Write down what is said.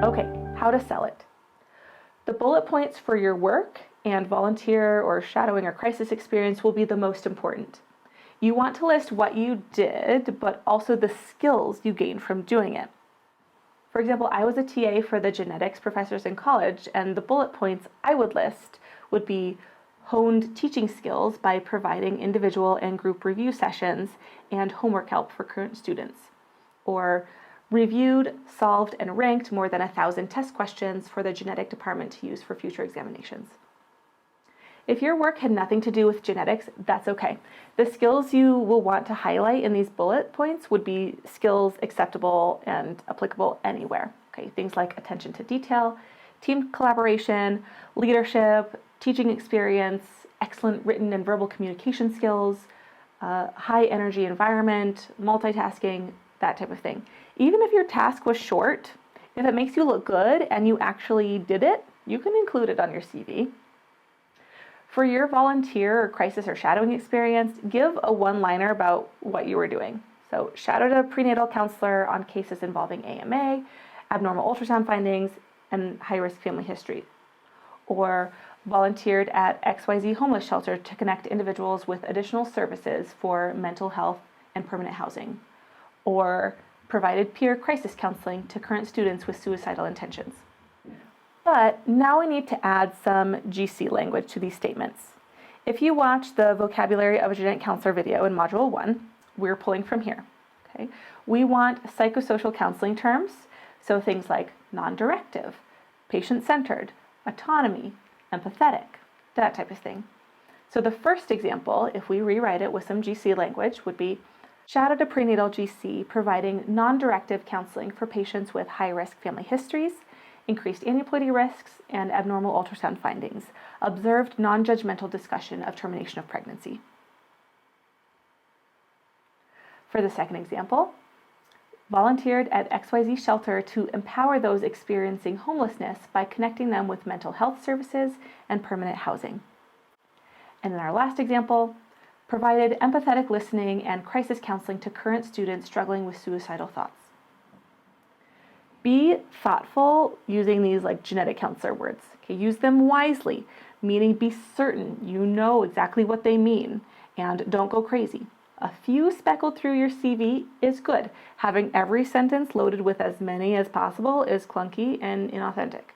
Okay, how to sell it. The bullet points for your work and volunteer or shadowing or crisis experience will be the most important. You want to list what you did, but also the skills you gained from doing it. For example, I was a TA for the genetics professors in college, and the bullet points I would list would be honed teaching skills by providing individual and group review sessions and homework help for current students, or reviewed, solved, and ranked more than 1,000 test questions for the genetic department to use for future examinations. If your work had nothing to do with genetics, that's okay. The skills you will want to highlight in these bullet points would be skills acceptable and applicable anywhere. Okay, things like attention to detail, team collaboration, leadership, teaching experience, excellent written and verbal communication skills, high energy environment, multitasking, that type of thing. Even if your task was short, if it makes you look good and you actually did it, you can include it on your CV. For your volunteer or crisis or shadowing experience, give a one-liner about what you were doing. So, shadowed a prenatal counselor on cases involving AMA, abnormal ultrasound findings, and high-risk family history. Or volunteered at XYZ homeless shelter to connect individuals with additional services for mental health and permanent housing. Or provided peer crisis counseling to current students with suicidal intentions. But now we need to add some GC language to these statements. If you watch the Vocabulary of a Genetic Counselor video in Module 1, we're pulling from here. Okay? We want psychosocial counseling terms, so things like non-directive, patient-centered, autonomy, empathetic, that type of thing. So the first example, if we rewrite it with some GC language, would be shadowed a prenatal GC providing non-directive counseling for patients with high-risk family histories, increased aneuploidy risks, and abnormal ultrasound findings. Observed non-judgmental discussion of termination of pregnancy. For the second example, volunteered at XYZ shelter to empower those experiencing homelessness by connecting them with mental health services and permanent housing. And in our last example, provided empathetic listening and crisis counseling to current students struggling with suicidal thoughts. Be thoughtful using these like genetic counselor words. Okay, use them wisely, meaning be certain you know exactly what they mean, and don't go crazy. A few speckled through your CV is good. Having every sentence loaded with as many as possible is clunky and inauthentic.